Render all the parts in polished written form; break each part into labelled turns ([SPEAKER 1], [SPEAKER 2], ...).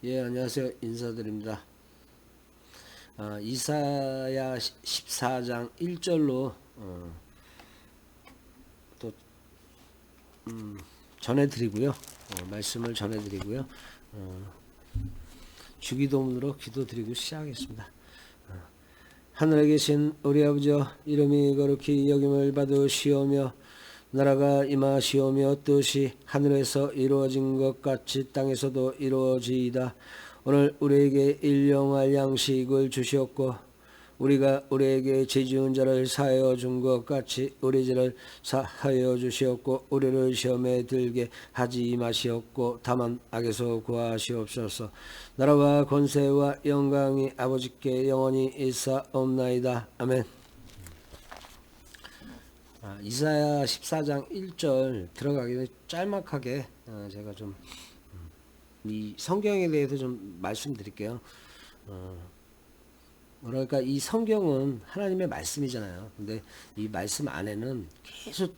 [SPEAKER 1] 예, 안녕하세요. 인사드립니다. 이사야 14장 1절로 또 전해드리고요. 말씀을 전해드리고요. 주기도문으로 기도드리고 시작하겠습니다. 하늘에 계신 우리 아버지여, 이름이 거룩히 여김을 받으시오며 나라가 임하시오며 뜻이 하늘에서 이루어진 것 같이 땅에서도 이루어지이다. 오늘 우리에게 일용할 양식을 주시옵고 우리가 우리에게 죄 지은 자를 사하여 준 것 같이 우리 죄를 사하여 주시옵고 우리를 시험에 들게 하지 마시옵고 다만 악에서 구하시옵소서. 나라와 권세와 영광이 아버지께 영원히 있사옵나이다. 아멘. 이사야 14장 1절 들어가기 전에 짤막하게 제가 좀 이 성경에 대해서 좀 말씀드릴게요. 뭐랄까, 이 성경은 하나님의 말씀이잖아요. 근데 이 말씀 안에는 계속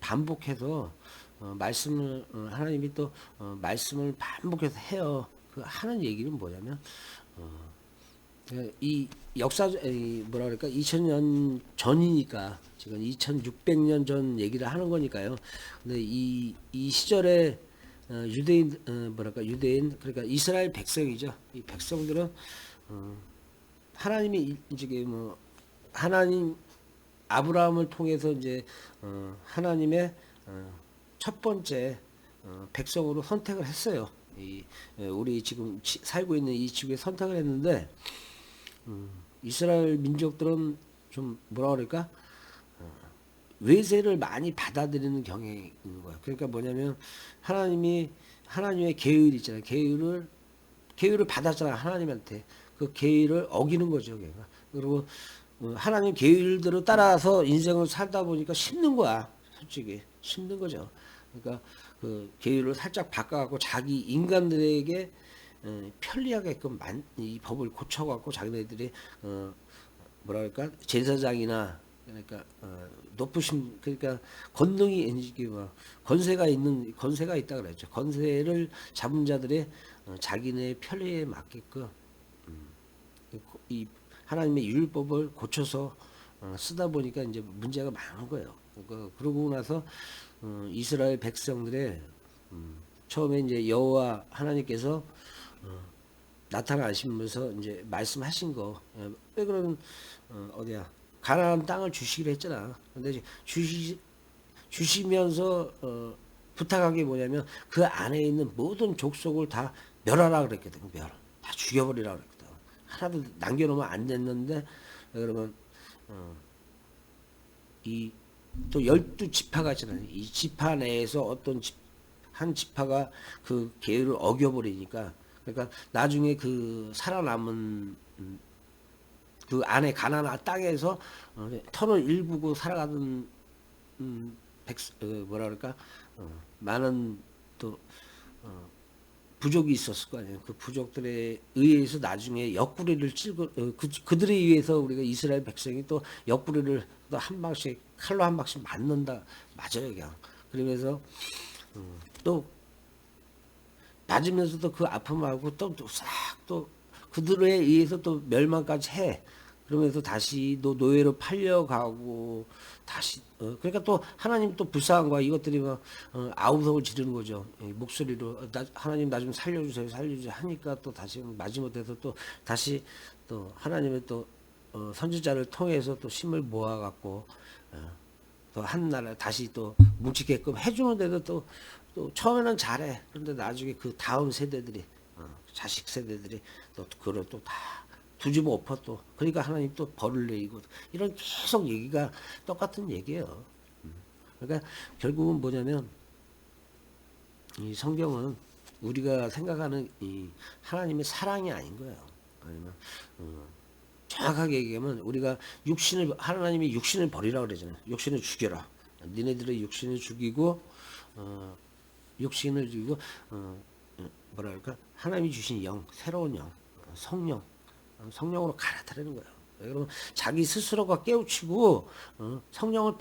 [SPEAKER 1] 반복해서 말씀을 하나님이 또 말씀을 반복해서 해요. 그 하는 얘기는 뭐냐면 이 역사 뭐라 그럴까, 2000년 전이니까 지금 2600년 전 얘기를 하는 거니까요. 근데 이 시절에 유대인 뭐랄까, 유대인, 그러니까 이스라엘 백성이죠. 이 백성들은 하나님이 이제 뭐 하나님 아브라함을 통해서 이제 하나님의 첫 번째 백성으로 선택을 했어요. 우리 지금 살고 있는 이 지구에 선택을 했는데 이스라엘 민족들은 좀 뭐라 그럴까, 외세를 많이 받아들이는 경향이 있는 거예요. 그러니까 뭐냐면 하나님의 계율 있잖아요. 계율을 받았잖아요. 하나님한테 그 계율을 어기는 거죠. 걔가. 그리고 하나님 계율대로 따라서 인생을 살다 보니까 힘든 거야. 솔직히 힘든 거죠. 그러니까 그 계율을 살짝 바꿔갖고 자기 인간들에게 편리하게끔 이 법을 고쳐갖고 자기네들이 뭐랄까, 제사장이나, 그러니까 높으신, 그러니까 권능이 이게 뭐 권세가 있다 그랬죠. 권세를 잡은 자들의 자기네 편리에 맞게끔 이 하나님의 율법을 고쳐서 쓰다 보니까 이제 문제가 많은 거예요. 그러고 나서 이스라엘 백성들의 처음에 이제 여호와 하나님께서 나타나시면서 이제 말씀하신 거, 왜 그런 어디야, 가나안 땅을 주시기로 했잖아. 근데 이제 주시면서 부탁한 게 뭐냐면 그 안에 있는 모든 족속을 다 멸하라 그랬거든. 다 죽여버리라 그랬거든. 하나도 남겨놓으면 안 됐는데, 그러면 이 또 12지파가 있잖아요. 이 지파 내에서 한 지파가 그 계율을 어겨버리니까, 그러니까 나중에 그 살아남은 그 안에 가나안 땅에서 터를 일구고 살아가던 뭐라 그럴까, 많은 또 부족이 있었을 거 아니에요. 그 부족들에 의해서 나중에 옆구리를 찔고 그들에 의해서 우리가 이스라엘 백성이 또 옆구리를 또 한 방씩 칼로 한 방씩 맞는다, 맞아요 그냥. 그러면서 또 맞으면서도 그 아픔하고 또 그들에 의해서 또 멸망까지 해. 그러면서 다시 또 노예로 팔려가고 다시 그러니까 또 하나님 또 불쌍한 거야. 이것들이 막 아우성을 지르는 거죠. 목소리로 하나님 나 좀 살려주세요, 살려주세요 하니까 또 다시 마지못해서 또 다시 또 하나님의 또 선지자를 통해서 또 힘을 모아갖고 또 한 나라 다시 또 뭉치게끔 해주는데도 또 처음에는 잘해. 그런데 나중에 그 다음 세대들이 자식 세대들이 또 그걸 또 다 뒤집어 엎어 또. 그러니까 하나님 또 벌을 내리고 이런 계속 얘기가 똑같은 얘기예요. 그러니까 결국은 뭐냐면 이 성경은 우리가 생각하는 이 하나님의 사랑이 아닌 거예요. 아니면 정확하게 얘기하면 우리가 하나님이 육신을 버리라 그러잖아요. 육신을 죽여라. 니네들의 육신을 죽이고 육신을 죽이고 뭐랄까, 하나님이 주신 영, 새로운 영, 성령으로 갈아타려는 거예요. 여러분, 자기 스스로가 깨우치고 성령을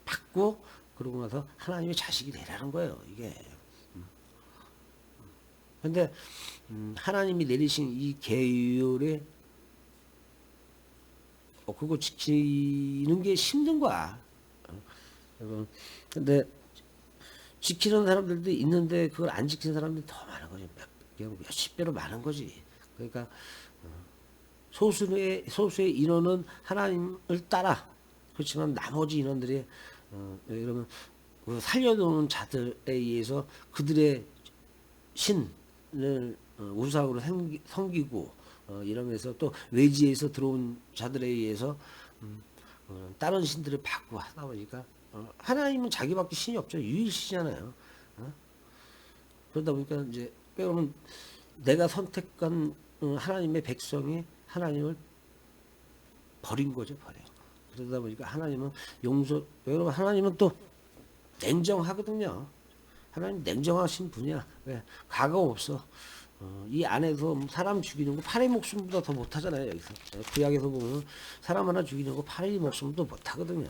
[SPEAKER 1] 받고 그러고 나서 하나님의 자식이 되라는 거예요. 이게 근데 하나님이 내리신 이 계율에 그거 지키는 게 힘든 거야. 근데 지키는 사람들도 있는데 그걸 안 지키는 사람들이 더 많은 거지. 몇십 배로 많은 거지. 그러니까 소수의 인원은 하나님을 따라. 그렇지만 나머지 인원들이 이러면 그 살려놓은 자들에 의해서 그들의 신을 우상으로 섬기고 이러면서 또 외지에서 들어온 자들에 의해서 다른 신들을 받고 하다 보니까 하나님은 자기밖에 신이 없죠. 유일신이잖아요. 그러다 보니까 이제 그러면 내가 선택한 하나님의 백성이 하나님을 버린 거죠. 버려. 그러다 보니까 하나님은 여러분 하나님은 또 냉정하거든요. 하나님 냉정하신 분이야. 왜? 가감 없어. 이 안에서 사람 죽이는 거 파리 목숨보다 더 못하잖아요. 여기서 구약에서 보면 사람 하나 죽이는 거 파리 목숨도 못하거든요.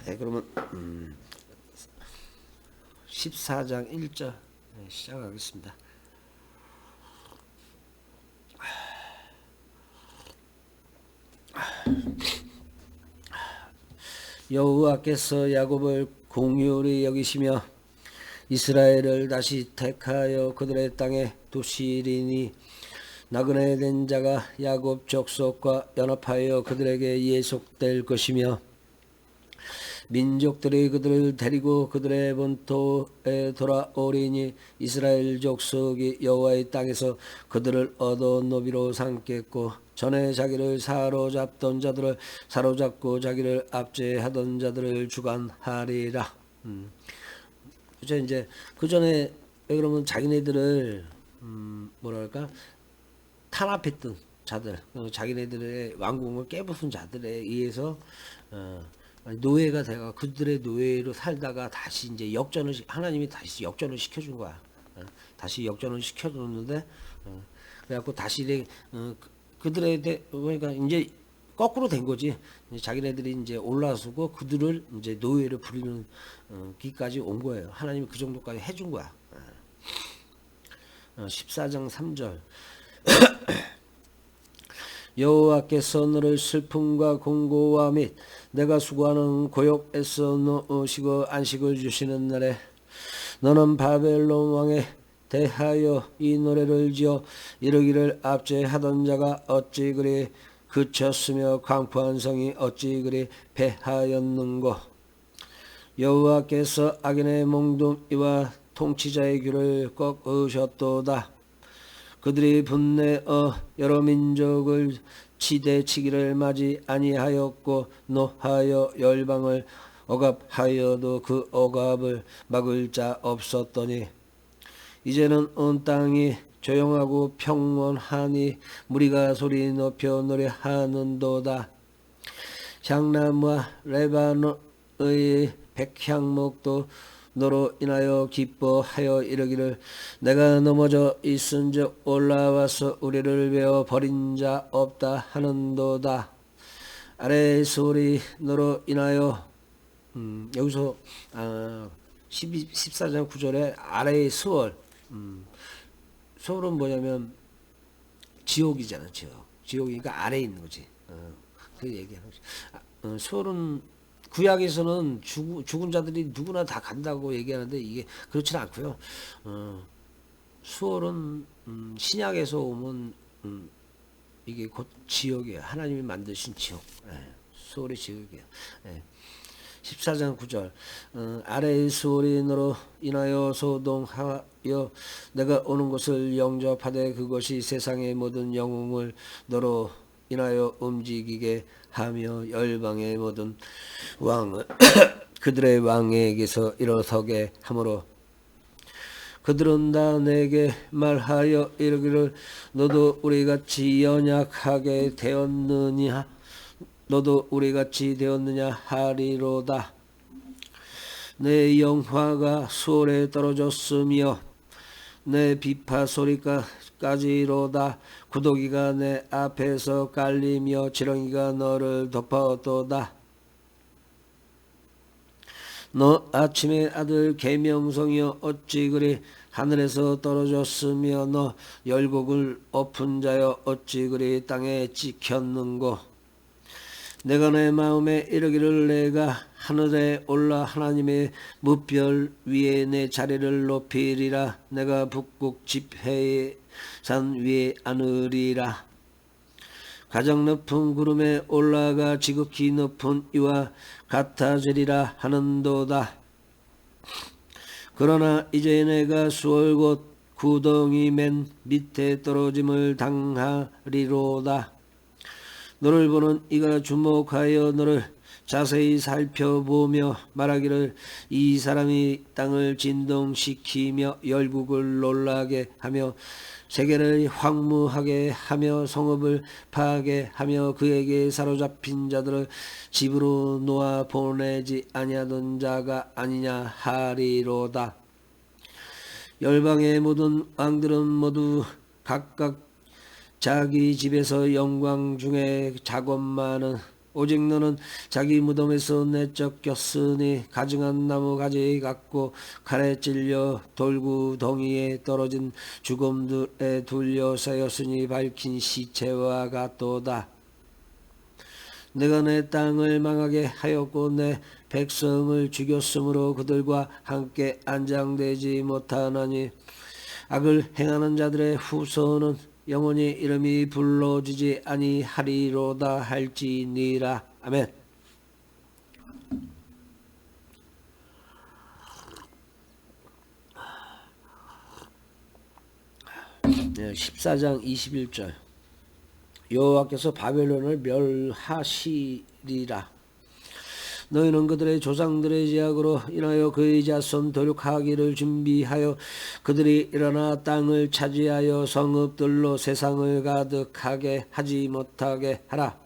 [SPEAKER 1] 네, 그러면 14장 1절 시작하겠습니다. 여호와께서 야곱을 공의히 여기시며 이스라엘을 다시 택하여 그들의 땅에 두시리니 나그네 된 자가 야곱 족속과 연합하여 그들에게 예속될 것이며 민족들이 그들을 데리고 그들의 본토에 돌아오리니 이스라엘 족속이 여호와의 땅에서 그들을 얻어 노비로 삼겠고 전에 자기를 사로잡던 자들을 사로잡고 자기를 압제하던 자들을 주관하리라. 그죠? 이제 그 전에 그러면 자기네들을 뭐랄까 탄압했던 자들, 자기네들의 왕궁을 깨부순 자들에 의해서 노예가 되가 그들의 노예로 살다가 다시 이제 하나님이 다시 역전을 시켜준 거야. 다시 역전을 시켜줬는데 그래갖고 다시 그들에 대해 그러니까 이제 거꾸로 된 거지. 자기네들이 이제 올라서고 그들을 이제 노예를 부리는 기까지 온 거예요. 하나님이 그 정도까지 해준 거야. 14장 3절 여호와께서 너를 슬픔과 공고와 및 내가 수고하는 고역에서 넣으시고 안식을 주시는 날에 너는 바벨론 왕에 대하여 이 노래를 지어 이르기를 압제하던 자가 어찌 그리 그쳤으며 강포한 성이 어찌 그리 패하였는고 여호와께서 악인의 몽둥이와 통치자의 귀를 꺾으셨도다. 그들이 분내어 여러 민족을 치대치기를 맞이 아니하였고 노하여 열방을 억압하여도 그 억압을 막을 자 없었더니 이제는 온 땅이 조용하고 평온하니 무리가 소리 높여 노래하는도다. 향나무와 레바논의 백향목도 너로 인하여 기뻐하여 이르기를 내가 넘어져 있은즉 올라와서 우리를 베어 버린 자 없다 하는도다. 아래의 소리 너로 인하여 여기서 14장 9절에 아래의 수월 수월은 뭐냐면 지옥이잖아. 지옥이니까 아래에 있는 거지. 그 얘기하는 거지. 수월은 구약에서는 죽은 자들이 누구나 다 간다고 얘기하는데 이게 그렇지는 않고요. 수월은 신약에서 오면 이게 곧 지옥이에요. 하나님이 만드신 지옥. 수월의 지옥이에요. 14장 9절 아래의 수월이 너로 인하여 소동하여 내가 오는 것을 영접하되 그것이 세상의 모든 영웅을 너로 인하여 움직이게 하며 열방의 모든 왕을 그들의 왕에게서 일어서게 하므로 그들은 다 내게 말하여 이르기를 너도 우리같이 연약하게 되었느냐 너도 우리같이 되었느냐 하리로다. 내 영화가 수월에 떨어졌으며 내 비파 소리까지로다. 구더기가 내 앞에서 깔리며 지렁이가 너를 덮어도다. 너 아침의 아들 계명성이여 어찌 그리 하늘에서 떨어졌으며 너 열국을 엎은 자여 어찌 그리 땅에 찍혔는고. 내가 내 마음에 이르기를 내가 하늘에 올라 하나님의 무별 위에 내 자리를 높이리라. 내가 북극 지폐의 산 위에 앉으리라. 가장 높은 구름에 올라가 지극히 높은 이와 같아지리라 하는도다. 그러나 이제 내가 수월 곧 구덩이 맨 밑에 떨어짐을 당하리로다. 너를 보는 이가 주목하여 너를 자세히 살펴보며 말하기를 이 사람이 땅을 진동시키며 열국을 놀라게 하며 세계를 황무하게 하며 성읍을 파괴하며 그에게 사로잡힌 자들을 집으로 놓아 보내지 아니하던 자가 아니냐 하리로다. 열방의 모든 왕들은 모두 각각 자기 집에서 영광 중에 작업만은 오직 너는 자기 무덤에서 내쫓겼으니 가증한 나무 가지 같고 칼에 찔려 돌구덩이에 떨어진 죽음들에 둘러싸였으니 밝힌 시체와 같도다. 내가 내 땅을 망하게 하였고 내 백성을 죽였으므로 그들과 함께 안장되지 못하나니 악을 행하는 자들의 후손은 영원히 이름이 불러지지 아니하리로다 할지니라. 아멘. 14장 21절. 여호와께서 바벨론을 멸하시리라. 너희는 그들의 조상들의 제약으로 인하여 그의 자손 도륙하기를 준비하여 그들이 일어나 땅을 차지하여 성읍들로 세상을 가득하게 하지 못하게 하라.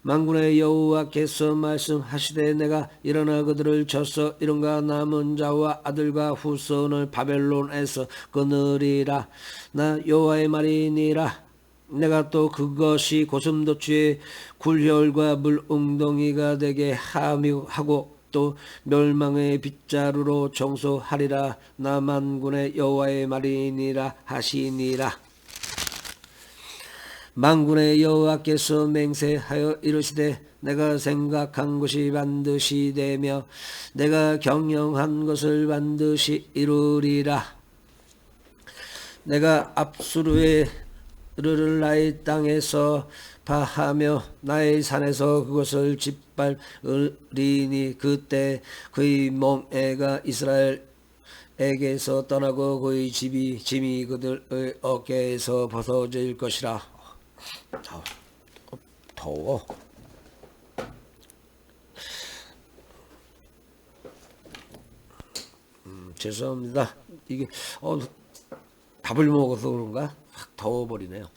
[SPEAKER 1] 만군의 여호와께서 말씀하시되 내가 일어나 그들을 쳐서 이른과 남은 자와 아들과 후손을 바벨론에서 끊으리라. 나 여호와의 말이니라. 내가 또 그것이 고슴도치의 굴혈과 물웅덩이가 되게 하고 또 멸망의 빗자루로 청소하리라. 나 만군의 여호와의 말이니라 하시니라. 만군의 여호와께서 맹세하여 이르시되 내가 생각한 것이 반드시 되며 내가 경영한 것을 반드시 이루리라. 내가 압수르의 를 나의 땅에서 파하며 나의 산에서 그것을 짓밟으리니 그때 그의 몽에가 이스라엘에게서 떠나고 그의 짐이 그들의 어깨에서 벗어질 것이라. 더워. 죄송합니다. 이게 밥을 먹어서 그런가? 확 더워버리네요.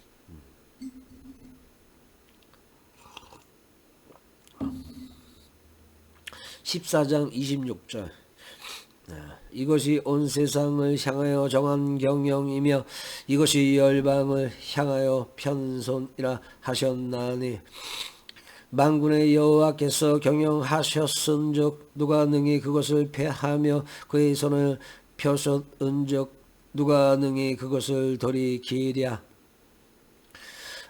[SPEAKER 1] 14장 26절. 이것이 온 세상을 향하여 정한 경영이며 이것이 열방을 향하여 편손이라 하셨나니 만군의 여호와께서 경영하셨은즉 누가 능히 그것을 패하며 그의 손을 펴셨은즉 누가 능히 그것을 돌이키랴.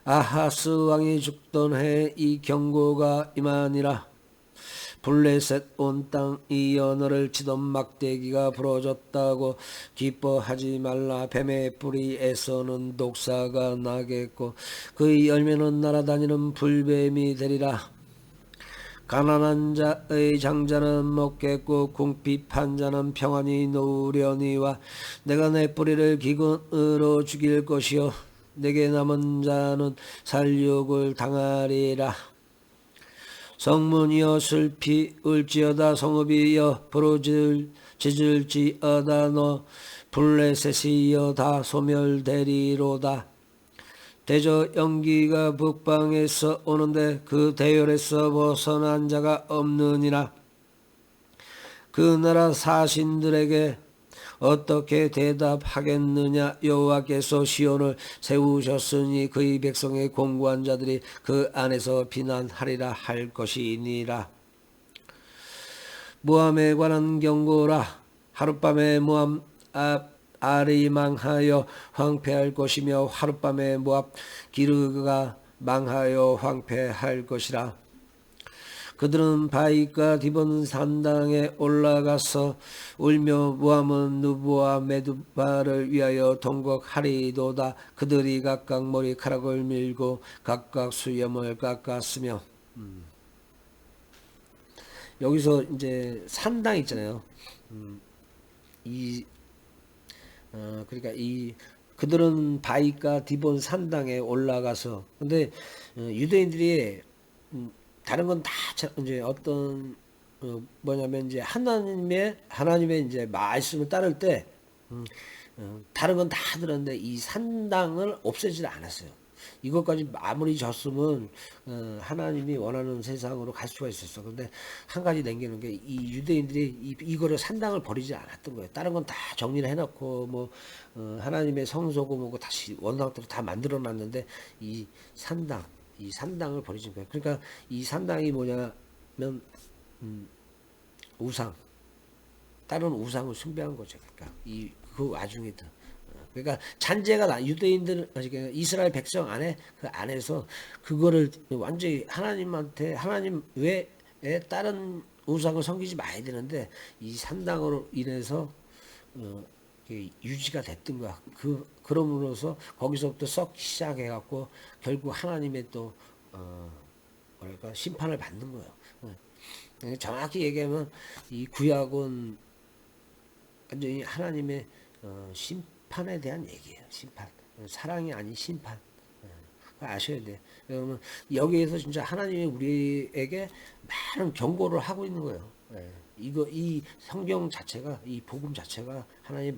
[SPEAKER 1] 아하스 왕이 죽던 해 이 경고가 임하니라. 블레셋 온 땅이 언어를 치던 막대기가 부러졌다고 기뻐하지 말라. 뱀의 뿌리에서는 독사가 나겠고 그의 열매는 날아다니는 불뱀이 되리라. 가난한 자의 장자는 먹겠고 궁핍한 자는 평안히 놓으려니와 내가 내 뿌리를 기근으로 죽일 것이요 내게 남은 자는 살육을 당하리라. 성문이여 슬피 울지어다. 성읍이여 부르짖을지어다. 너 블레셋이여 다 소멸되리로다. 대저 연기가 북방에서 오는데 그 대열에서 벗어난 자가 없느니라. 그 나라 사신들에게 어떻게 대답하겠느냐. 여호와께서 시온을 세우셨으니 그의 백성의 공고한 자들이 그 안에서 피난하리라 할 것이니라. 모함에 관한 경고라. 하룻밤에 모함 알이 망하여 황폐할 것이며 하룻밤에 모압 기르가 망하여 황폐할 것이라. 그들은 바이가 디본 산당에 올라가서 울며 모함은 누부와 메두바를 위하여 통곡하리도다. 그들이 각각 머리카락을 밀고 각각 수염을 깎았으며. 여기서 이제 산당 있잖아요. 그러니까 그들은 바이가 디본 산당에 올라가서, 근데 유대인들이 다른 건 다 이제 어떤 뭐냐면 이제 하나님의 이제 말씀을 따를 때 다른 건 다 들었는데 이 산당을 없애지 않았어요. 이것까지 아무리 졌으면 하나님이 원하는 세상으로 갈 수가 있었어. 근데 한 가지 남기는 게 이 유대인들이 이거를 산당을 버리지 않았던 거예요. 다른 건 다 정리를 해놓고 뭐 하나님의 성소고 뭐고 다시 원상대로 다 만들어놨는데 이 산당을 버리신 거예요. 그러니까 이 산당이 뭐냐면 우상, 다른 우상을 숭배한 거죠. 그러니까 그 와중에도 그러니까 잔재가 유대인들 그러니까 이스라엘 백성 안에 그 안에서 그거를 완전히 하나님 외에 다른 우상을 섬기지 말아야 되는데 이 산당으로 인해서 유지가 됐던 거야. 그럼으로써 거기서부터 썩기 시작해갖고 결국 하나님의 또 뭐랄까 심판을 받는 거예요. 정확히 얘기하면 이 구약은 완전히 하나님의 심판에 대한 얘기예요. 심판, 사랑이 아닌 심판. 아셔야 돼. 그러면 여기에서 진짜 하나님이 우리에게 많은 경고를 하고 있는 거예요. 이 성경 자체가, 이 복음 자체가 하나님의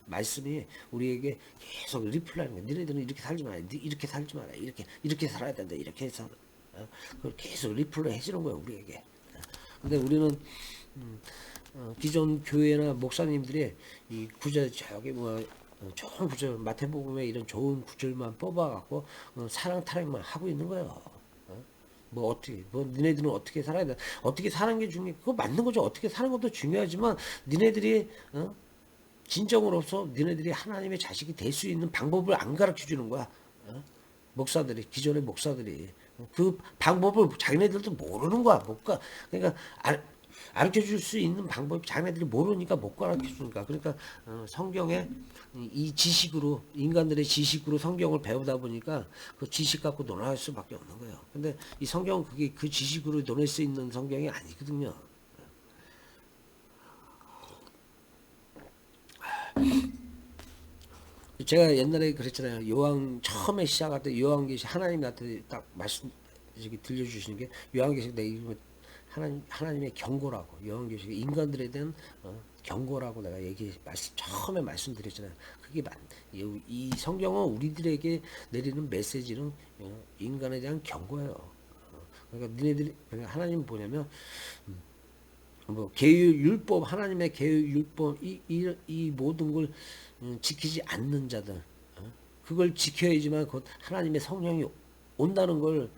[SPEAKER 1] 말씀이 우리에게 계속 리플라이는 거예요. 너희들은 이렇게 살지 마라. 이렇게 살지 마라. 이렇게 살아야 된다. 이렇게 해서 그걸 계속 리플레이 해주는 거예요. 우리에게. 근데 우리는 기존 교회나 목사님들이 이 구절 저기 뭐 좋은 구절 마태복음에 이런 좋은 구절만 뽑아갖고 사랑 타령만 하고 있는 거예요. 니네들은 어떻게 살아야 돼? 어떻게 사는 게 중요해? 그거 맞는 거죠. 어떻게 사는 것도 중요하지만 니네들이 진정으로서 니네들이 하나님의 자식이 될 수 있는 방법을 안 가르쳐 주는 거야. 기존의 목사들이 그 방법을 자기네들도 모르는 거야. 그러니까 가르쳐 줄 수 있는 방법이 자기네들이 모르니까 못 가르쳐 주니까. 그러니까 성경에 이 지식으로, 인간들의 지식으로 성경을 배우다 보니까 그 지식 갖고 논할 수밖에 없는 거예요. 근데 이 성경은 그게 그 지식으로 논할 수 있는 성경이 아니거든요. 제가 옛날에 그랬잖아요. 처음에 시작할 때 요한계시 하나님한테 딱 말씀 들려주시는 게 요한계시 내가 읽으면 하나님의 경고라고, 요한계시 인간들에 대한 경고라고 내가 처음에 말씀드렸잖아요. 그게 이 성경은 우리들에게 내리는 메시지는 인간에 대한 경고예요. 그러니까 하나님 뭐냐면 계율, 하나님의 계율법, 이 모든 걸 지키지 않는 자들, 그걸 지켜야지만 곧 하나님의 성령이 온다는 걸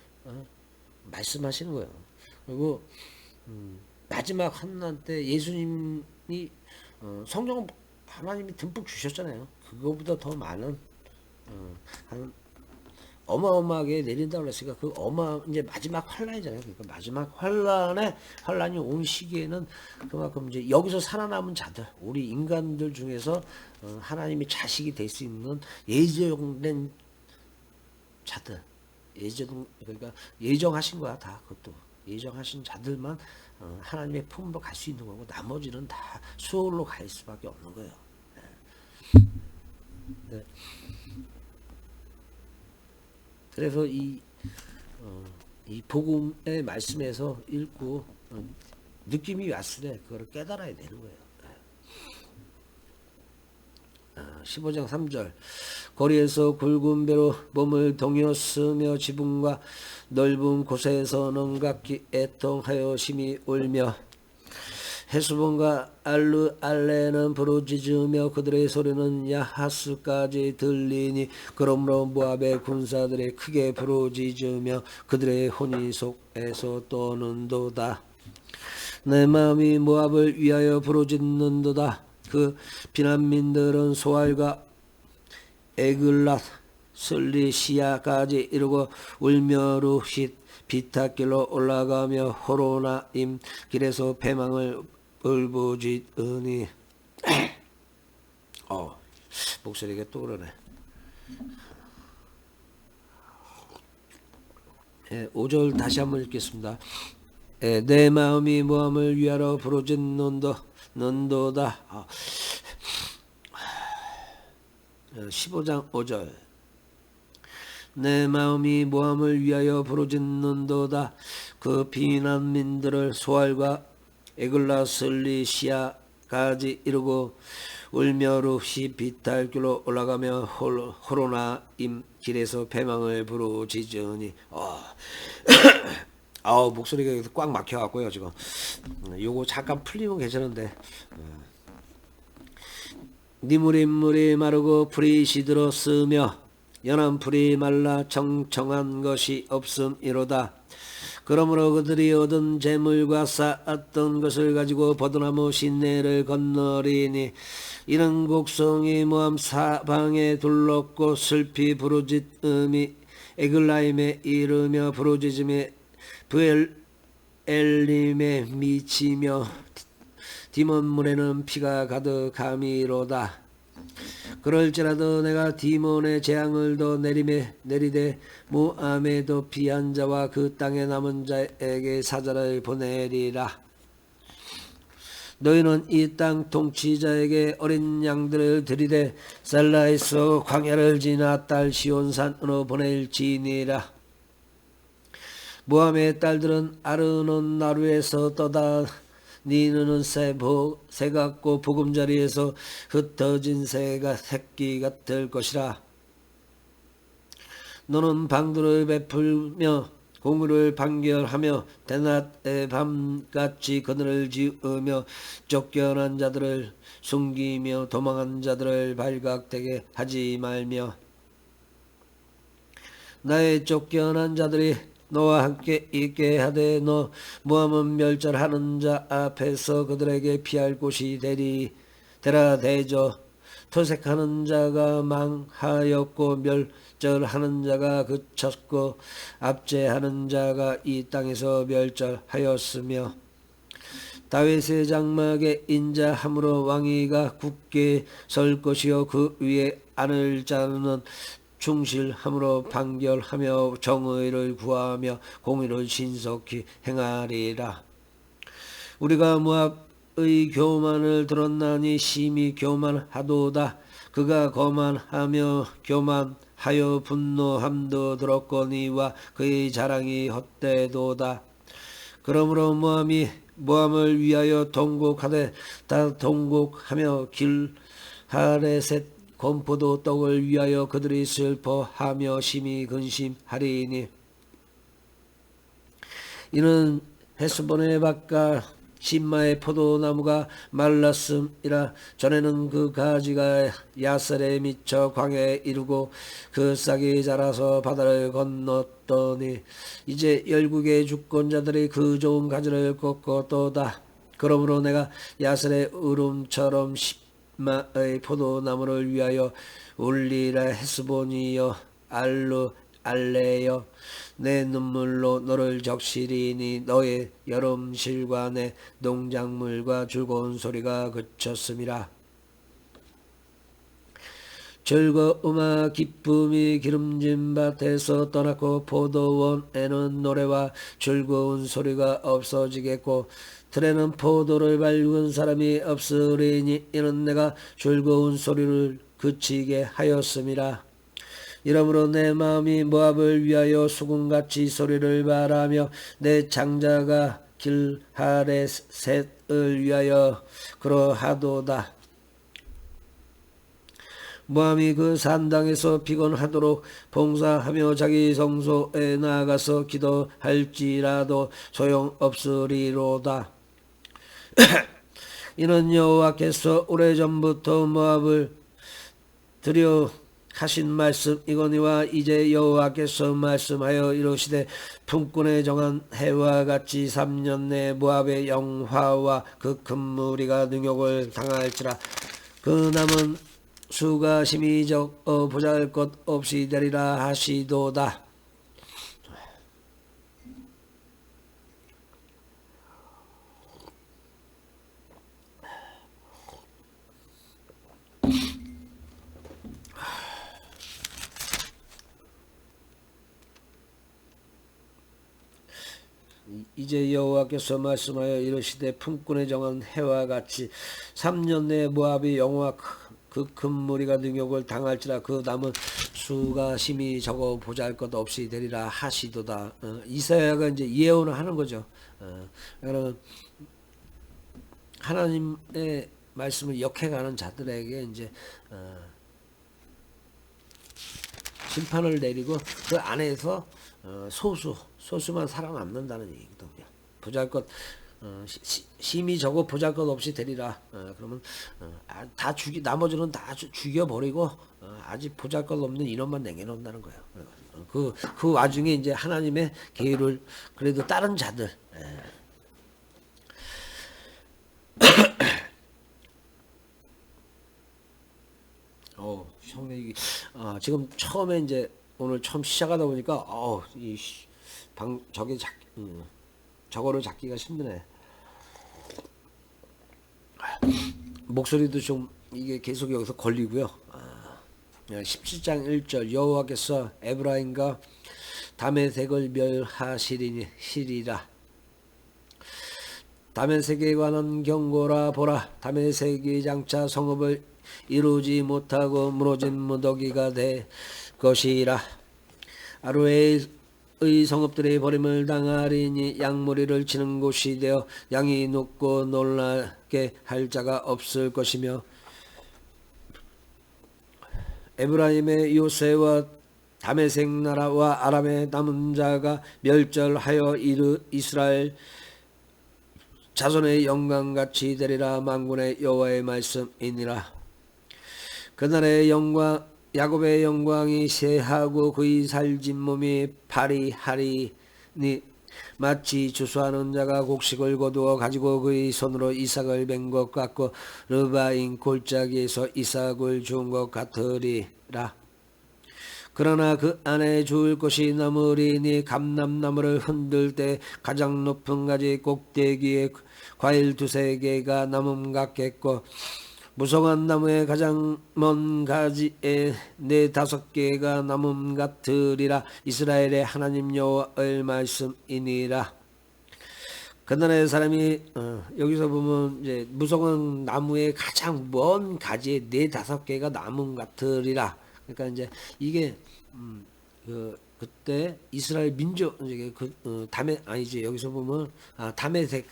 [SPEAKER 1] 말씀하시는 거예요. 그리고 마지막 환난 때 예수님이 성령을 하나님이 듬뿍 주셨잖아요. 그거보다 더 많은 어마어마하게 내린다고 그랬으니까 이제 마지막 환란이잖아요. 그러니까 마지막 환란이 온 시기에는 그만큼 이제 여기서 살아남은 자들, 우리 인간들 중에서 하나님의 자식이 될 수 있는 예정된 자들, 그러니까 예정하신 거야. 다 그것도 예정하신 자들만 하나님의 품으로 갈 수 있는 거고 나머지는 다 수월로 갈 수밖에 없는 거예요. 네. 그래서 이 복음의 말씀에서 읽고 느낌이 왔을 때 그걸 깨달아야 되는 거예요. 15장 3절 거리에서 굵은 배로 몸을 동였으며 지붕과 넓은 곳에서는 각기 애통하여 심히 울며 헤스본과 알레는 부르짖으며 그들의 소리는 야하스까지 들리니 그러므로 모압의 군사들이 크게 부르짖으며 그들의 혼이 속에서 떠는도다. 내 마음이 모압을 위하여 부르짖는도다. 그 비난민들은 소알과 에글랏 슬리시아까지 이르고 울며루싯 비탈길로 올라가며 호로나임 길에서 패망을 울부짖으니 목소리가 또 그러네. 5절 다시 한번 읽겠습니다. 내 마음이 모함을 위하러 부르짖는도다. 15장 5절. 내 마음이 모함을 위하여 부르짖는도다. 그 비난민들을 소알과 에글라슬리시아까지 이르고 울며루시 비탈길로 올라가며 호로나임 길에서 패망을 부르짖으니 목소리가 꽉 막혀갖고요 지금. 요거 잠깐 풀리면 괜찮은데. 니물이 마르고 풀이 시들었으며 연한 풀이 말라 청청한 것이 없음이로다. 그러므로 그들이 얻은 재물과 쌓았던 것을 가지고 버드나무 시내를 건너리니 이는 곡성이 모함 사방에 둘렀고 슬피 부르짖음이 에글라임에 이르며 부르짖음이 브엘림에 미치며 디몬물에는 피가 가득함이로다. 그럴지라도 내가 디몬의 재앙을 더 내리되 모함에 더 피한 자와 그 땅에 남은 자에게 사자를 보내리라. 너희는 이 땅 통치자에게 어린 양들을 드리되 살라에서 광야를 지나 딸 시온산으로 보낼지니라. 모함의 딸들은 아르논 나루에서 떠다 니는 새 같고 보금자리에서 흩어진 새끼 같을 것이라. 너는 방도를 베풀며 공구를 판결하며 대낮에 밤같이 그늘을 지으며 쫓겨난 자들을 숨기며 도망한 자들을 발각되게 하지 말며 나의 쫓겨난 자들이 너와 함께 있게 하되 너 모함은 멸절하는 자 앞에서 그들에게 피할 곳이 되라 되죠. 토색하는 자가 망하였고 멸절하는 자가 그쳤고 압제하는 자가 이 땅에서 멸절하였으며 다윗의 장막에 인자함으로 왕위가 굳게 설 것이요 그 위에 앉을 자는 충실함으로 판결하며 정의를 구하며 공의를 신속히 행하리라. 우리가 모압의 교만을 들었나니 심히 교만하도다. 그가 거만하며 교만하여 분노함도 들었거니와 그의 자랑이 헛되도다. 그러므로 모함을 위하여 통곡하되 다 통곡하며 길하레셋 건포도 떡을 위하여 그들이 슬퍼하며 심히 근심하리니 이는 헤스본의 밭과 신마의 포도나무가 말랐음이라. 전에는 그 가지가 야셀에 미쳐 광야에 이르고 그 싹이 자라서 바다를 건넜더니 이제 열국의 주권자들이 그 좋은 가지를 꺾었도다. 그러므로 내가 야셀의 울음처럼 마의 포도나무를 위하여 울리라. 헤스본이여 알레여 내 눈물로 너를 적시리니 너의 여름실과 내 농작물과 즐거운 소리가 그쳤음이라. 즐거움과 기쁨이 기름진 밭에서 떠났고 포도원에는 노래와 즐거운 소리가 없어지겠고 들에는 포도를 밟은 사람이 없으리니 이는 내가 즐거운 소리를 그치게 하였음이라. 이러므로 내 마음이 모압을 위하여 수금같이 소리를 바라며 내 장자가 길하레셋을 위하여 그러하도다. 모함이 그 산당에서 피곤하도록 봉사하며 자기 성소에 나가서 기도할지라도 소용없으리로다. 이는 여호와께서 오래전부터 모압을 하신 말씀 이거니와 이제 여호와께서 말씀하여 이르시되 품꾼에 정한 해와 같이 3년 내 모압의 영화와 그 큰 무리가 능욕을 당할지라. 그 남은 수가 심히 적어 보잘것 없이 되리라 하시도다. 이제 여호와께서 말씀하여 이르시되 품꾼에 정한 해와 같이 3년 내에 모압의 영화와 그 큰 무리가 능욕을 당할지라. 그 남은 수가 심히 적어 보잘것 없이 되리라 하시도다. 이사야가 이제 예언을 하는 거죠. 그러면 하나님의 말씀을 역해가는 자들에게 이제 심판을 내리고 그 안에서 소수만 살아남는다는 얘기거든요. 보잘것 심히 적어 보잘것 없이 되리라. 그러면 나머지는 다 죽여버리고 아직 보잘것 없는 인원만 남겨놓는다는 거예요. 그 와중에 이제 하나님의 계율을 그래도 다른 자들. 형님 지금 처음에 이제 오늘 처음 시작하다 보니까 저거를 잡기가 힘드네. 목소리도 좀 이게 계속 여기서 걸리고요. 17장 1절 여호와께서 에브라임과 다메섹을 멸하시리라. 다메섹에 관한 경고라. 보라, 다메섹이 장차 성읍을 이루지 못하고 무너진 무더기가 될 것이라. 아루의 성읍들이 버림을 당하리니 양무리를 치는 곳이 되어 양이 눕고 놀라게 할 자가 없을 것이며, 에브라임의 요새와 다메섹 나라와 아람의 남은 자가 멸절하여 이스라엘 자손의 영광같이 되리라. 만군의 여호와의 말씀이니라. 그날의 영광, 야곱의 영광이 새하고 그의 살진 몸이 파리하리니 마치 주수하는 자가 곡식을 거두어 가지고 그의 손으로 이삭을 벤 것 같고 르바인 골짜기에서 이삭을 준 것 같으리라. 그러나 그 안에 주울 것이 남으리니 감람나무를 흔들 때 가장 높은 가지 꼭대기에 과일 2-3개가 남음 같겠고 무성한 나무의 가장 먼 가지에 4-5개가 남음 같으리라. 이스라엘의 하나님 여호와의 말씀이니라. 그날의 사람이 여기서 보면 이제 무성한 나무의 가장 먼 가지에 4-5개가 남음 같으리라. 그러니까 이제 이게 그때 이스라엘 민족 여기서 보면 다메섹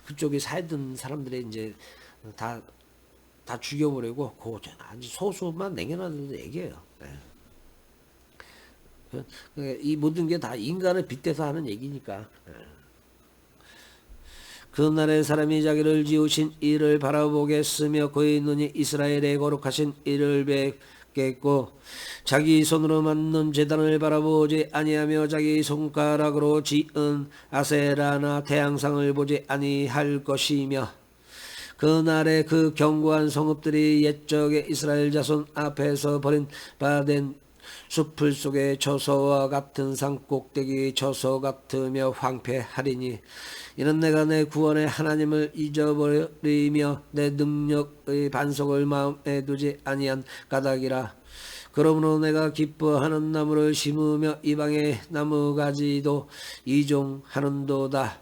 [SPEAKER 1] 그쪽에 살던 사람들의 이제 다 죽여버리고 아주 소수만 남겨놨는 얘기예요. 이 모든 게 다 인간을 빗대서 하는 얘기니까. 그날의 사람이 자기를 지으신 이를 바라보겠으며 그의 눈이 이스라엘의 거룩하신 이를 뵙겠고 자기 손으로 만든 제단을 바라보지 아니하며 자기 손가락으로 지은 아세라나 태양상을 보지 아니할 것이며, 그날에 그 견고한 성읍들이 옛적의 이스라엘 자손 앞에서 버림받은 숲을 속의 처소와 같은 산꼭대기 처소 같으며 황폐하리니, 이는 내가 내 구원의 하나님을 잊어버리며 내 능력의 반석을 마음에 두지 아니한 까닭이라. 그러므로 내가 기뻐하는 나무를 심으며 이방의 나무가지도 이종하는도다.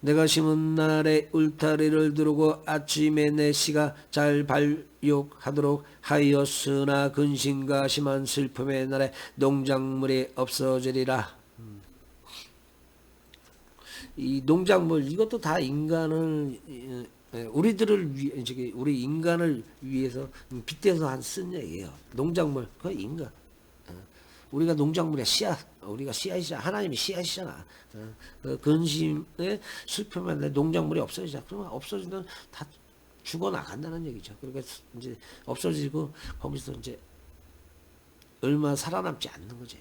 [SPEAKER 1] 내가 심은 날에 울타리를 두르고 아침에 내 씨가 잘 발육하도록 하였으나 근심과 심한 슬픔의 날에 농작물이 없어지리라. 이 농작물 이것도 다 인간을 우리 인간을 위해서 빗대서 쓴 얘기예요. 농작물 그 인간. 우리가 농작물의 씨앗, 우리가 씨앗이잖아. 하나님이 씨앗이잖아. 근심에 슬픔에 농작물이 없어지자. 그러면 없어지면 다 죽어 나간다는 얘기죠. 그러니까 이제 없어지고 거기서 이제 얼마 살아남지 않는 거지.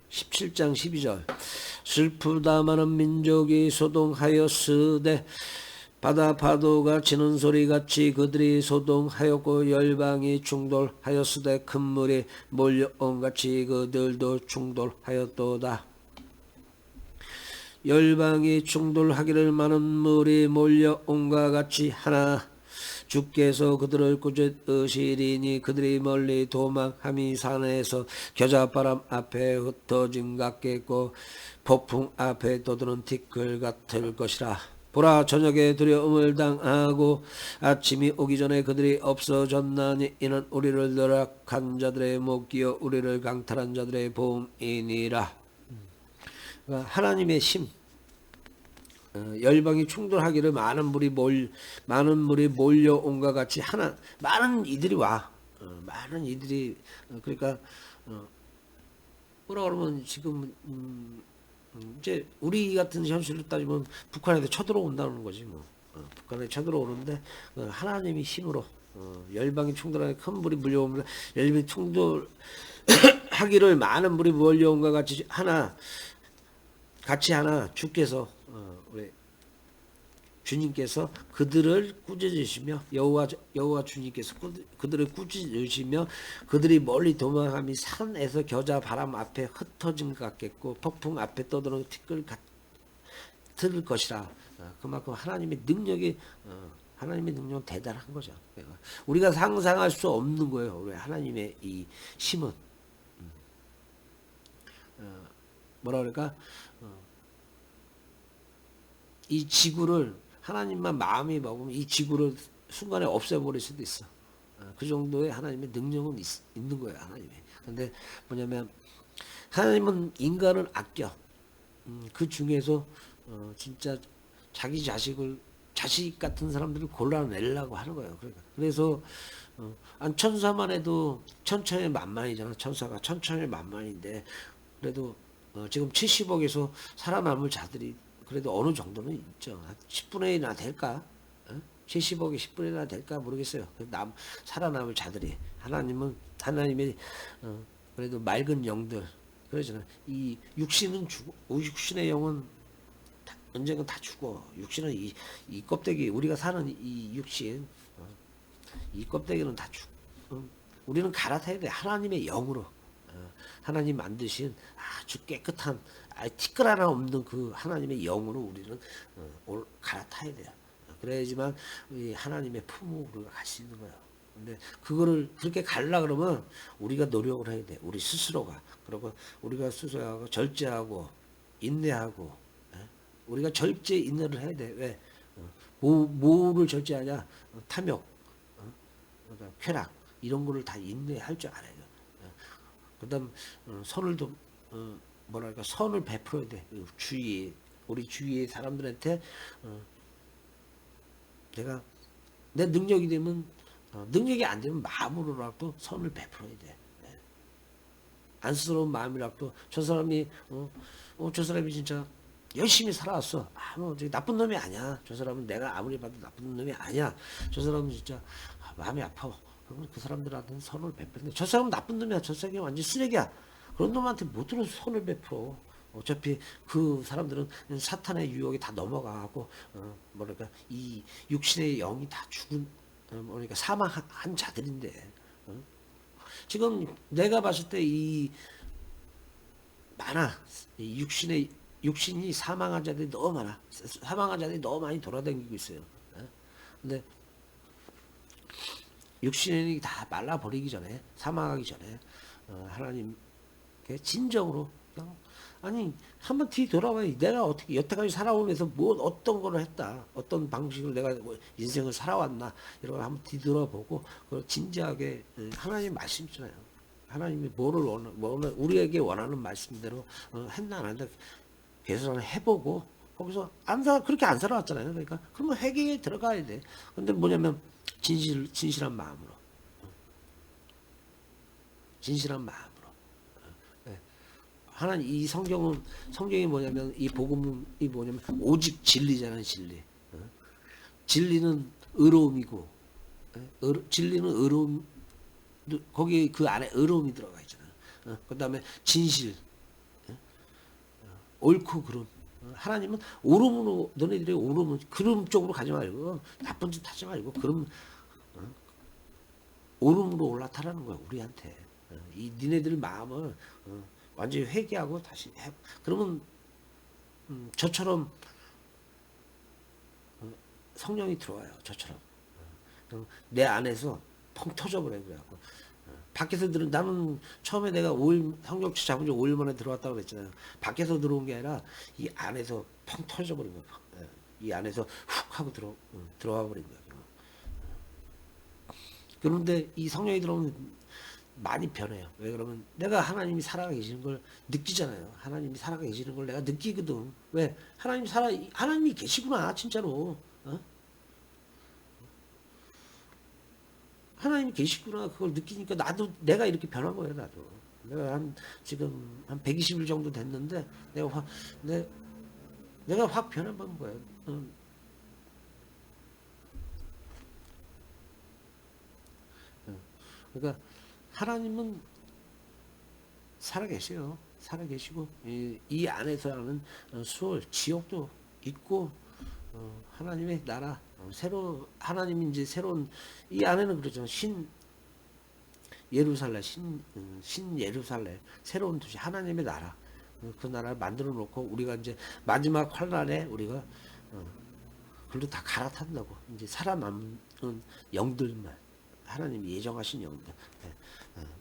[SPEAKER 1] 17장 12절 슬프다마는 민족이 소동하였으되 바다 파도가 치는 소리같이 그들이 소동하였고 열방이 충돌하였으되 큰 물이 몰려온같이 그들도 충돌하였도다. 열방이 충돌하기를 많은 물이 몰려온과 같이 하나 주께서 그들을 꾸짖으시리니 그들이 멀리 도망함이 산에서 겨자바람 앞에 흩어짐 같겠고 폭풍 앞에 떠드는 티끌 같을 것이라. 보라 저녁에 두려움을 당하고 아침이 오기 전에 그들이 없어졌나니 이는 우리를 노력한 자들의 목기여 우리를 강탈한 자들의 보응이니라. 그러니까 하나님의 심, 열방이 충돌하기를 많은 물이 몰려온과 같이 많은 이들이 와. 많은 이들이 그러니까 뭐라 그러면 지금 이제 우리 같은 현실로 따지면 북한에도 쳐들어온다는 거지 뭐. 북한에 쳐들어오는데 하나님이 힘으로 열방이 충돌하는 큰 물이 몰려오면 열방이 충돌하기를 많은 물이 몰려온과 같이 주께서 우리 주님께서 그들을 꾸짖으시며 여호와 주님께서 그들을 꾸짖으시며 그들이 멀리 도망함이 산에서 겨자 바람 앞에 흩어진 것 같겠고 폭풍 앞에 떠드는 티끌 같을 것이라. 그만큼 하나님의 능력은 대단한 거죠. 우리가 상상할 수 없는 거예요. 우리 하나님의 이 심은 뭐라 그럴까? 이 지구를 하나님만 마음이 먹으면 이 지구를 순간에 없애버릴 수도 있어. 그 정도의 하나님의 능력은 있는 거예요. 하나님이. 근데 뭐냐면 하나님은 인간을 아껴. 그 중에서 진짜 자기 자식 같은 사람들을 골라내려고 하는 거예요. 그래서 천사만 해도 천천히 만만이잖아. 천사가 천천히 만만인데 그래도 지금 70억에서 살아남을 자들이 그래도 어느 정도는 있죠. 10분의 1이나 될까? 70억이 10분의 1이나 될까 모르겠어요. 살아남을 자들이 하나님의 그래도 맑은 영들 그러잖아. 이 육신은 육신의 영은 언젠가 다 죽어. 육신은 이 껍데기 우리가 사는 이 육신 이 껍데기는 다 우리는 갈아타야 돼. 하나님의 영으로 하나님 만드신 아주 깨끗한 티끌 하나 없는 그 하나님의 영으로 우리는 갈아타야 돼요. 그래야지만 하나님의 품으로 우리가 갈 수 있는 거예요. 근데 그거를 그렇게 가려 그러면 우리가 노력을 해야 돼. 우리 스스로가. 그리고 우리가 스스로가 절제하고 인내하고 우리가 절제 인내를 해야 돼. 왜? 뭐를 절제하냐? 탐욕, 그러니까 쾌락 이런 거를 다 인내할 줄 알아야 돼. 그다음 선을 좀 뭐랄까 선을 베풀어야 돼. 우리 주위의 사람들한테 내가 내 능력이 되면 능력이 안 되면 마음으로라도 선을 베풀어야 돼. 안쓰러운 마음이라도 저 사람이 진짜 열심히 살아왔어. 뭐 나쁜 놈이 아니야. 저 사람은 내가 아무리 봐도 나쁜 놈이 아니야. 저 사람은 진짜 마음이 아파. 그러면 그 사람들한테는 선을 베푸는데 저 사람은 나쁜 놈이야. 저 사람이 완전 쓰레기야. 그런 놈한테 못 들어서 선을 베풀어. 어차피 그 사람들은 사탄의 유혹이 다 넘어가고 뭐랄까 이 육신의 영이 다 죽은 뭐랄까 사망한 자들인데 지금 내가 봤을 때 이 육신이 사망한 자들이 너무 많아. 사망한 자들이 너무 많이 돌아다니고 있어요. 근데 육신이 다 말라버리기 전에 사망하기 전에 하나님께 진정으로 그냥 한번 뒤돌아봐야 내가 어떻게 여태까지 살아오면서 어떤 거를 했다 어떤 방식으로 내가 인생을 살아왔나 이런 걸 한번 뒤돌아보고 그걸 진지하게 하나님 말씀 있잖아요. 하나님이 우리에게 원하는 말씀대로 했나 안 했나 계산을 해보고 거기서 그렇게 안 살아왔잖아요. 그러니까 그러면 회개에 들어가야 돼. 근데 뭐냐면 진실한 마음으로. 하나님 이 성경이 뭐냐면 이 복음이 뭐냐면 오직 진리잖아요. 진리. 진리는 의로움이고, 진리는 의로움, 거기 그 안에 의로움이 들어가 있잖아. 그 다음에 진실, 옳고 그름. 하나님은 오름으로, 너네들의 오름은 그름 쪽으로 가지 말고 나쁜 짓 하지 말고 그름, 오름으로 올라타라는 거야 우리한테. 이 니네들 마음을 완전히 회개하고 다시 해. 그러면 저처럼 성령이 들어와요. 저처럼. 그럼 내 안에서 펑 터져버려요. 그래갖고 밖에서 들은, 나는 처음에 내가 5일 성령치 잡은 지 5일 만에 들어왔다고 그랬잖아요. 밖에서 들어온 게 아니라 이 안에서 펑 터져버린 거야. 이 안에서 훅 하고 들어와 버린 거야. 그런데 이 성령이 들어오면 많이 변해요. 왜 그러면 내가 하나님이 살아 계시는 걸 느끼잖아요. 하나님이 살아 계시는 걸 내가 느끼거든. 왜? 하나님이 계시구나, 진짜로. 하나님이 계시구나, 그걸 느끼니까 내가 이렇게 변한 거예요, 나도. 내가 지금 한 120일 정도 됐는데, 내, 내가 확 변해본 거예요. 그러니까 하나님은 살아계세요. 살아계시고 이 안에서는 수월 지옥도 있고, 하나님의 나라, 하나님이 이제 새로운, 이 안에는 그러죠. 예루살렘, 신 예루살렘, 새로운 도시, 하나님의 나라, 그 나라를 만들어 놓고 우리가 이제 마지막 환란에 우리가 그걸로 다 갈아탄다고. 이제 살아남은 영들만, 하나님이 예정하신 영들,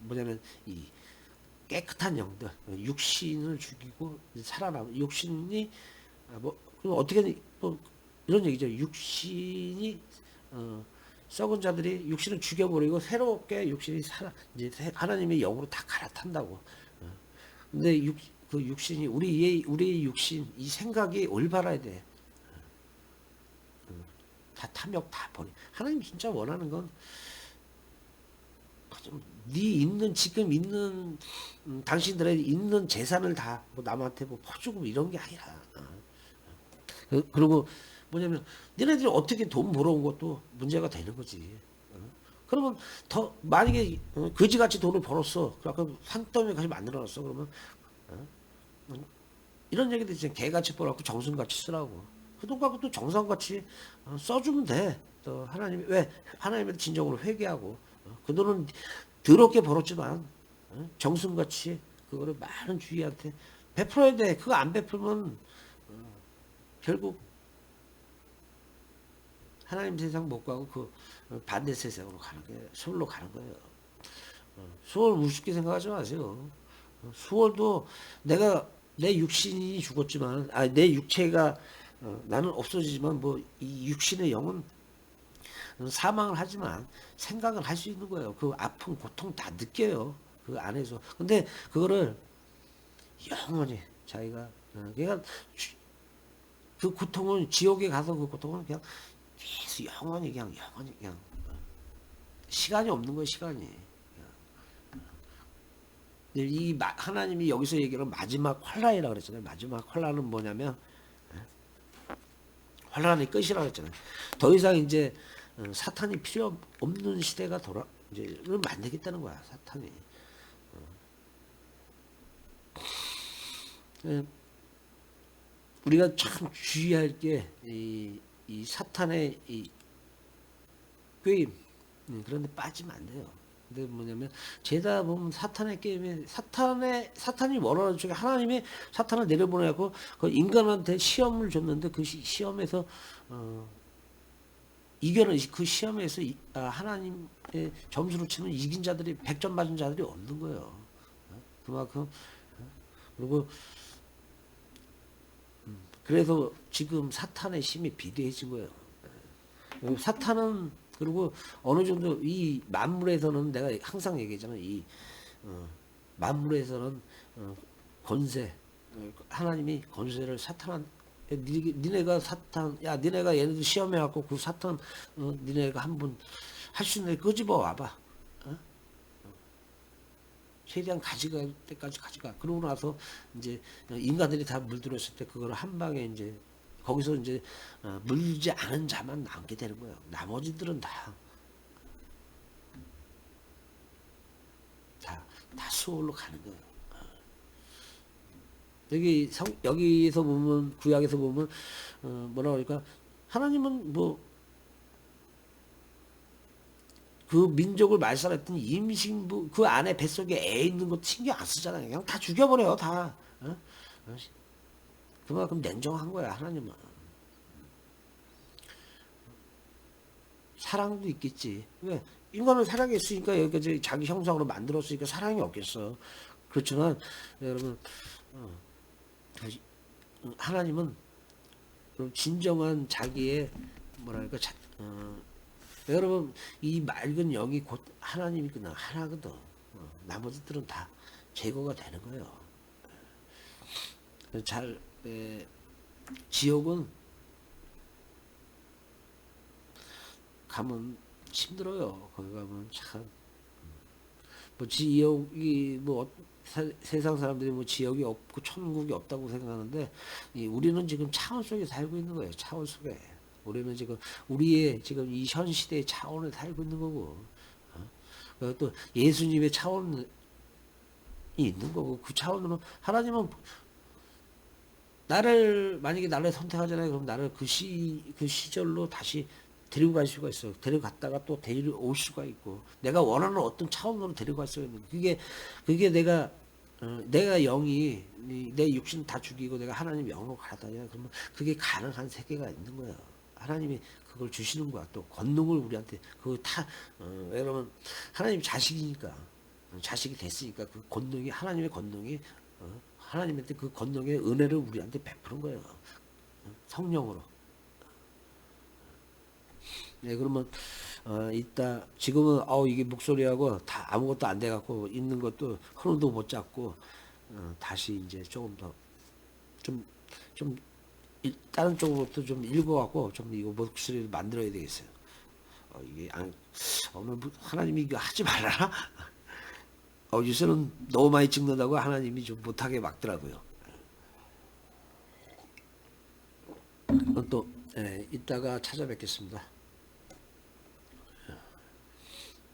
[SPEAKER 1] 뭐냐면 이 깨끗한 영들, 육신을 죽이고 살아남, 육신이 그럼 어떻게, 뭐 이런 얘기죠. 육신이 썩은 자들이 육신을 죽여버리고 새롭게 육신이 이제 하나님의 영으로 다 갈아탄다고. 근데 그 육신이 우리의 육신, 이 생각이 올바라야 돼. 다 탐욕 다 버리. 하나님 진짜 원하는 건 지금 있는 당신들의 있는 재산을 다 뭐 남한테 뭐 퍼주고 이런 게 아니라. 그리고 뭐냐면 너네들이 어떻게 돈 벌어온 것도 문제가 되는 거지. 그러면 더 만약에 거지같이 돈을 벌었어. 그러니까 산더미 같이 만들어놨어. 그러면 이런 얘기도 있잖아. 개같이 벌었고 정성같이 쓰라고. 그 돈 갖고 또 정성같이 써주면 돼. 또 하나님이, 왜 하나님의 진정으로 회개하고, 그 돈은 더럽게 벌었지만 정성같이 그거를 많은 주위한테 베풀어야 돼. 그거 안 베풀면 결국 하나님 세상 못 가고 그 반대 세상으로 가는 게, 수월로 가는 거예요. 수월 우습게 생각하지 마세요. 수월도 내 육신이 죽었지만, 내 육체가 나는 없어지지만, 뭐 이 육신의 영은 사망을 하지만 생각을 할 수 있는 거예요. 그 아픔, 고통 다 느껴요. 그 안에서. 근데 그거를 영원히 자기가, 그러니까 그 고통은, 지옥에 가서 그 고통은 그냥 계속 영원히 그냥 시간이 없는 거예요, 시간이. 하나님이 여기서 얘기하는 마지막 환란이라고 그랬잖아요. 마지막 환란은 뭐냐면 환란이 끝이라고 했잖아요. 더 이상 이제 사탄이 필요 없는 시대가 이제를 만들겠다는 거야, 사탄이. 우리가 참 주의할 게 이 사탄의 이 게임, 그런데 빠지면 안 돼요. 근데 뭐냐면 죄다 보면 사탄의 게임에, 사탄이 원하는 쪽에 하나님이 사탄을 내려보내고 그 인간한테 시험을 줬는데 그 시험에서 이겨는, 그 시험에서 하나님의 점수를 치면 이긴 자들이, 100점 맞은 자들이 없는 거예요. 그만큼. 그리고 그래서 지금 사탄의 힘이 비대해진 거예요. 사탄은, 그리고 어느 정도 이 만물에서는, 내가 항상 얘기하잖아. 이 만물에서는 권세, 하나님이 권세를 니네가 니네가 얘네들 시험해갖고 그 사탄, 니네가 한번 할 수 있는 데 끄집어 와봐. 최대한 가져갈 때까지 가져가. 그러고 나서 이제 인간들이 다 물들었을 때 그걸 한 방에 이제 거기서 이제 물지 않은 자만 남게 되는 거예요. 나머지들은 다 수월로 가는 거예요. 여기서 보면, 구약에서 보면, 뭐라 그러니까, 하나님은 뭐, 그 민족을 말살했더니 임신부, 그 안에 뱃속에 애 있는 거 신경 안 쓰잖아요. 그냥 다 죽여버려요, 다. 어? 그만큼 냉정한 거야, 하나님은. 사랑도 있겠지. 왜? 인간은 사랑이 있으니까 여기까지 자기 형상으로 만들었으니까 사랑이 없겠어. 그렇지만, 여러분, 하나님은 진정한 자기의 뭐랄까 여러분 이 맑은 영이 곧 하나님이 그냥 하나거든. 나머지들은 다 제거가 되는 거예요. 잘 지옥은 가면 힘들어요. 거기 가면 참 뭐 지옥이 뭐 세상 사람들이 뭐 지옥이 없고 천국이 없다고 생각하는데 우리는 지금 차원 속에 살고 있는 거예요. 차원 속에. 우리는 지금 우리의 지금 이 현 시대의 차원을 살고 있는 거고 또 예수님의 차원이 있는 거고 그 차원으로 하나님은 만약에 나를 선택하잖아요. 그럼 나를 그 시절로 다시 데리고 갈 수가 있어요. 데려갔다가 또 데려올 수가 있고 내가 원하는 어떤 차원으로 데려갈 수가 있는 거예요. 그게 내가 영이 내 육신 다 죽이고 내가 하나님 영으로 가다냐 그러면 그게 가능한 세계가 있는 거예요. 하나님이 그걸 주시는 거야. 또 권능을 우리한테 그거 다 여러분 하나님 자식이니까 자식이 됐으니까 그 권능이 하나님의 권능이 하나님한테 그 권능의 은혜를 우리한테 베푸는 거예요. 성령으로. 네, 그러면 이따 지금은 이게 목소리하고 다 아무것도 안 돼갖고 있는 것도 흐름도 못 잡고 다시 이제 조금 더 좀 다른 쪽으로부터 좀 읽어갖고 좀 이거 목소리를 만들어야 되겠어요. 이게 오늘 하나님이 이거 하지 말라나? 요새는 너무 많이 찍는다고 하나님이 좀 못하게 막더라고요. 또 이따가 찾아뵙겠습니다.